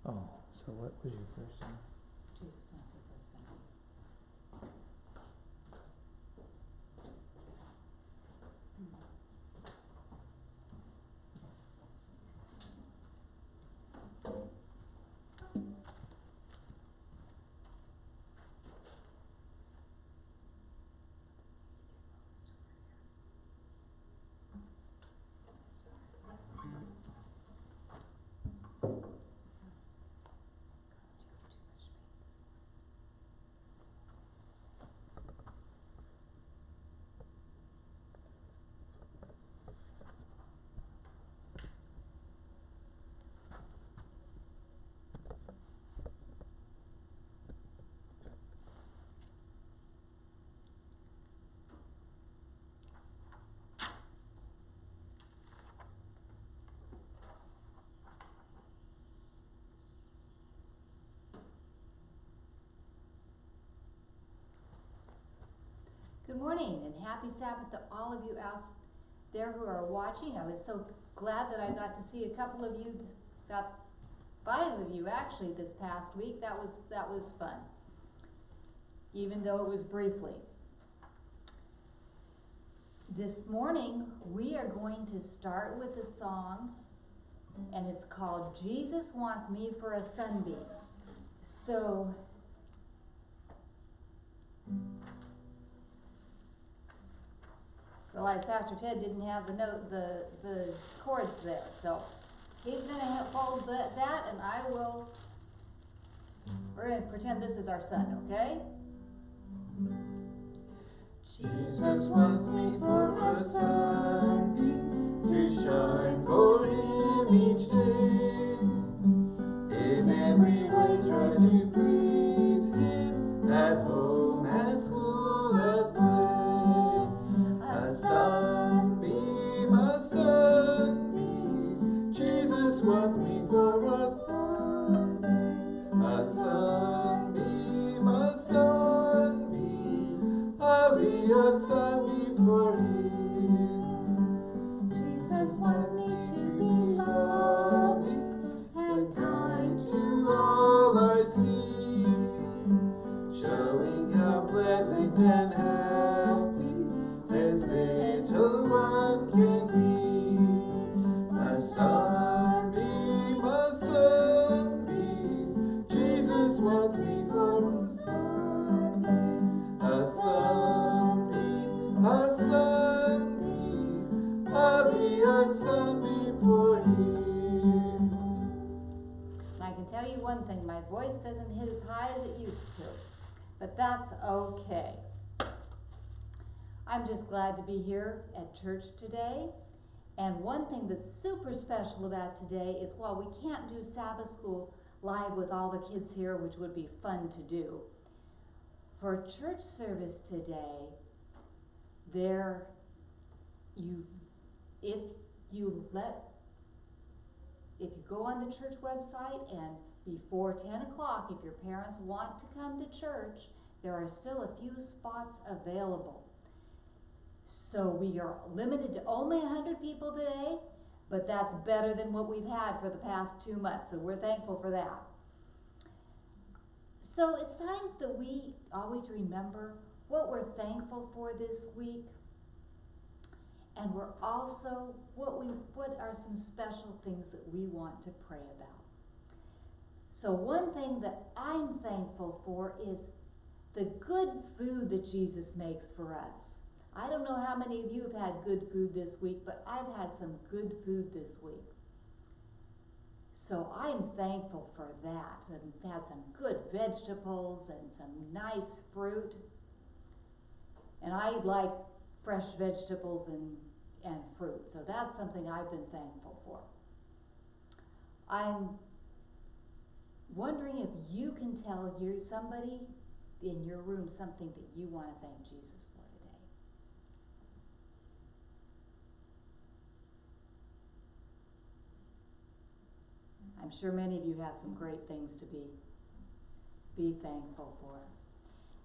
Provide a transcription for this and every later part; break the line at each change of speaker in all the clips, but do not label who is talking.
Oh, so what was your first name?
Jesus must be first name. Good morning and happy Sabbath to all of you out there who are watching. I was so glad that I got to see a couple of you, about 5 of you actually this past week. That was fun, even though it was briefly. This morning we are going to start with a song, and it's called Jesus Wants Me for a Sunbeam. So realize Pastor Ted didn't have the chords there, so he's going to hold that, and we're going to pretend this is our son, okay?
Jesus wants me for a sunbeam to shine for him each day. In every way try to please him, at home, at school, at play. A sunbeam, Jesus wants me for a sunbeam. A sunbeam, I'll be a sunbeam for him. Jesus wants me to be loving and kind to all I see, showing how pleasant and happy this little one can be. A sunbeam, Jesus wants me for a sunbeam. A sunbeam, I'll be a sunbeam for him.
I can tell you one thing, my voice doesn't hit as high as it used to, but that's okay. I'm just glad to be here at church today. And one thing that's super special about today is while we can't do Sabbath school live with all the kids here, which would be fun to do, for church service today, if you go on the church website and before 10 o'clock, if your parents want to come to church, there are still a few spots available. So we are limited to only 100 people today, but that's better than what we've had for the past 2 months, so we're thankful for that. So it's time that we always remember what we're thankful for this week, and we're also what are some special things that we want to pray about. So one thing that I'm thankful for is the good food that Jesus makes for us. I don't know how many of you have had good food this week, but I've had some good food this week. So I'm thankful for that. I've had some good vegetables and some nice fruit. And I like fresh vegetables and fruit, so that's something I've been thankful for. I'm wondering if you can tell somebody in your room something that you want to thank Jesus for today. I'm sure many of you have some great things to be thankful for.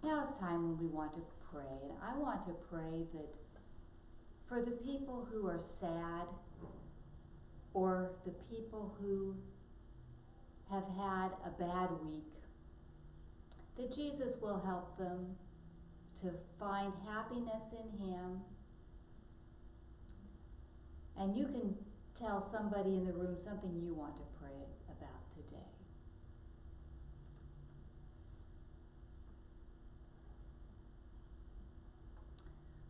Now it's time when we want to pray, and I want to pray that for the people who are sad, or the people who have had a bad week, that Jesus will help them to find happiness in Him. And you can tell somebody in the room something you want to pray about today.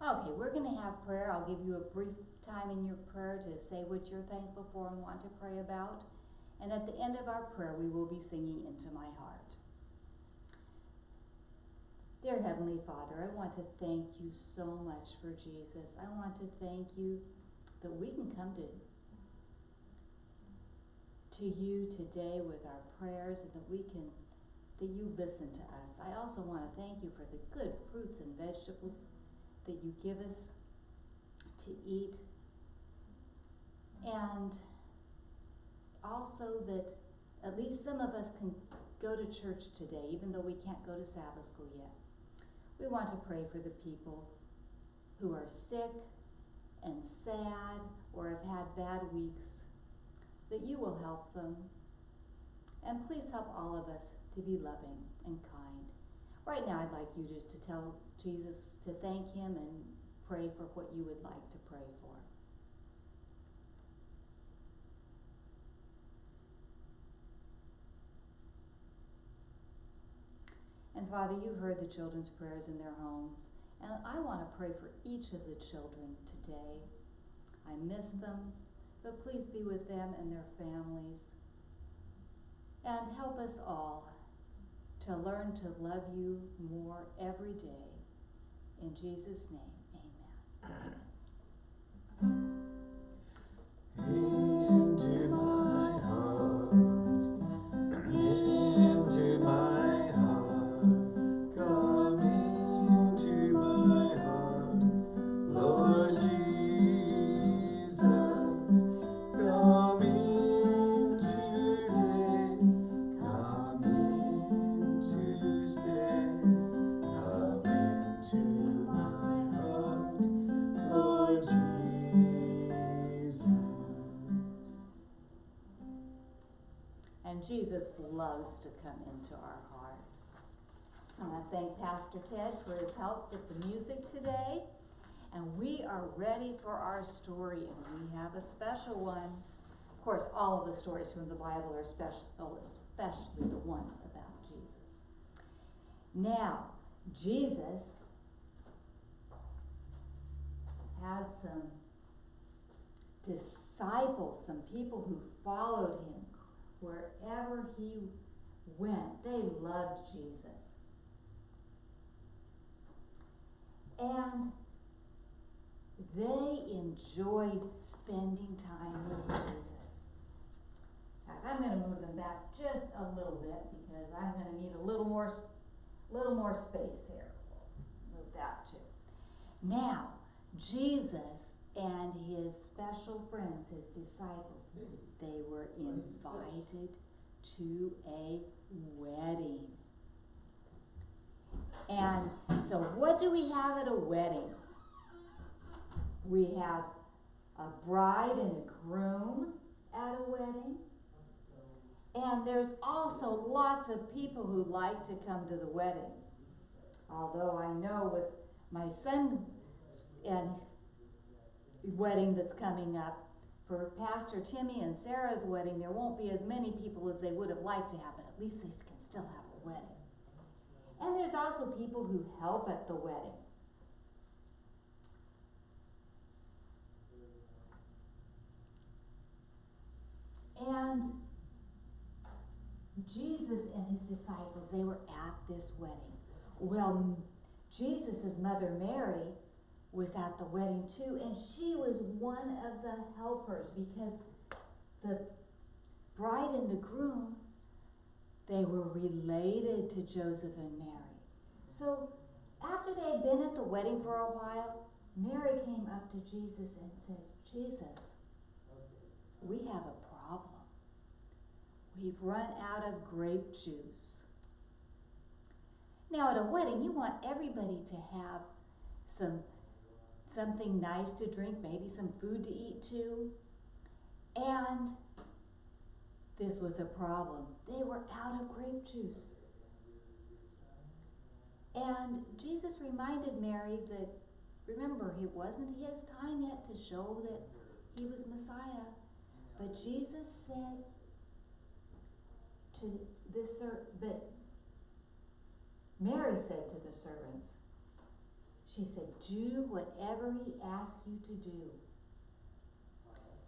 Okay, we're going to have prayer. I'll give you a brief time in your prayer to say what you're thankful for and want to pray about. And at the end of our prayer, we will be singing Into My Heart. Dear Heavenly Father, I want to thank you so much for Jesus. I want to thank you that we can come to you today with our prayers, and that you listen to us. I also want to thank you for the good fruits and vegetables that you give us to eat, and also that at least some of us can go to church today, even though we can't go to Sabbath school yet. We want to pray for the people who are sick and sad or have had bad weeks, that you will help them. And please help all of us to be loving and kind. Right now, I'd like you just to tell Jesus to thank him and pray for what you would like to pray for. And Father, you've heard the children's prayers in their homes, and I want to pray for each of the children today. I miss them, but please be with them and their families. And help us all to learn to love you more every day. In Jesus' name, amen.
Into my heart, into my heart, come into my heart, Lord Jesus, come in today, come in to stay, come into my heart, Lord Jesus.
And Jesus loves to come into our hearts. I want to thank Pastor Ted for his help with the music today. And we are ready for our story, and we have a special one. Of course, all of the stories from the Bible are special, especially the ones about Jesus. Now, Jesus had some disciples, some people who followed him wherever he went. They loved Jesus. And they enjoyed spending time with Jesus. In fact, I'm going to move them back just a little bit because I'm going to need a little more space here. Move that too. Now, Jesus and his special friends, his disciples, they were invited to a wedding. And so what do we have at a wedding? We have a bride and a groom at a wedding. And there's also lots of people who like to come to the wedding. Although I know with my son's and wedding that's coming up, for Pastor Timmy and Sarah's wedding, there won't be as many people as they would have liked to have, but at least they can still have a wedding. And there's also people who help at the wedding. And Jesus and his disciples, they were at this wedding. Well, Jesus' mother Mary was at the wedding too, and she was one of the helpers because the bride and the groom, they were related to Joseph and Mary. So after they had been at the wedding for a while, Mary came up to Jesus and said, Jesus, we have a problem. We've run out of grape juice. Now at a wedding, you want everybody to have something nice to drink, maybe some food to eat too. And this was a problem. They were out of grape juice. And Jesus reminded Mary that, remember, it wasn't his time yet to show that he was Messiah. But Jesus said to but Mary said to the servants, she said, do whatever he asks you to do.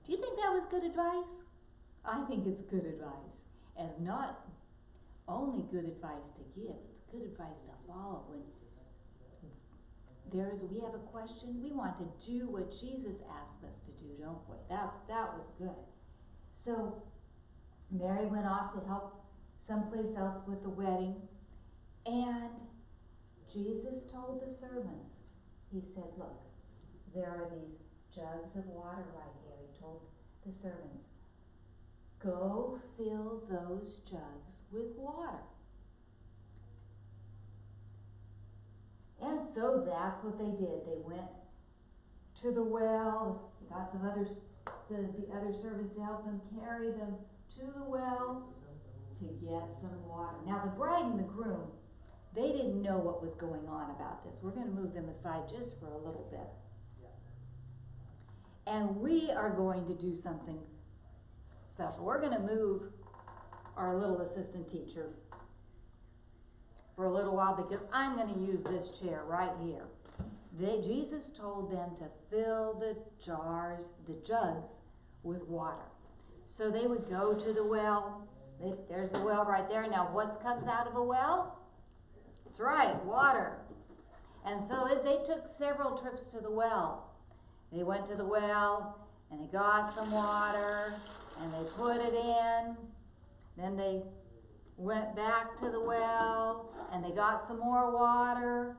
Do you think that was good advice? I think it's good advice. As not only good advice to give, it's good advice to follow. When we have a question, we want to do what Jesus asked us to do, don't we? That was good. So Mary went off to help someplace else with the wedding, and Jesus told the servants, he said, look, there are these jugs of water right here. He told the servants, go fill those jugs with water. And so that's what they did. They went to the well, got the other servants to help them carry them to the well to get some water. Now the bride and the groom, they didn't know what was going on about this. We're going to move them aside just for a little bit. And we are going to do something special. We're going to move our little assistant teacher for a little while because I'm going to use this chair right here. Jesus told them to fill the jugs with water. So they would go to the well. There's the well right there. Now what comes out of a well? That's right, water. And so they took several trips to the well. They went to the well and they got some water and they put it in. Then they went back to the well and they got some more water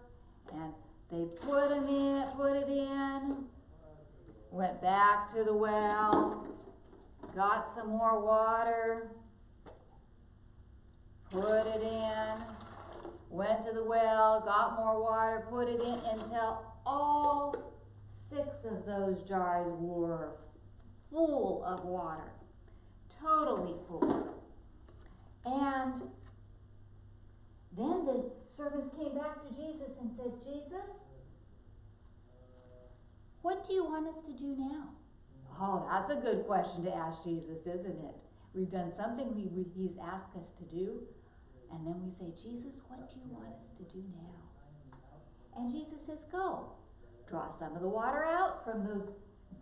and they put it in, went back to the well, got some more water, put it in, went to the well, got more water, put it in until all 6 of those jars were full of water, totally full. And then the servants came back to Jesus and said, Jesus, what do you want us to do now? Oh, that's a good question to ask Jesus, isn't it? We've done something he's asked us to do, and then we say, Jesus, what do you want us to do now? And Jesus says, go. Draw some of the water out from those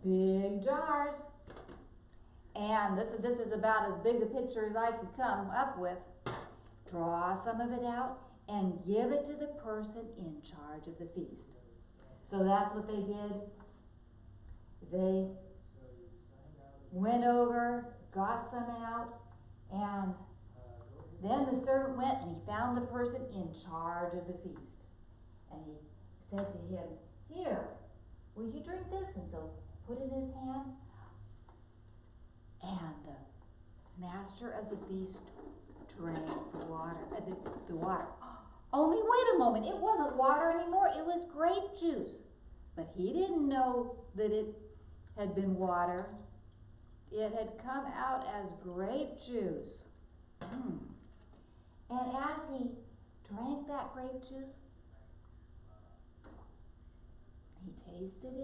big jars. And this is about as big a picture as I could come up with. Draw some of it out and give it to the person in charge of the feast. So that's what they did. They went over, got some out, and then the servant went and he found the person in charge of the feast. And he said to him, here, will you drink this? And so put in his hand. And the master of the feast drank the water. The water. Only wait a moment, it wasn't water anymore, it was grape juice. But he didn't know that it had been water. It had come out as grape juice. And as he drank that grape juice, he tasted it.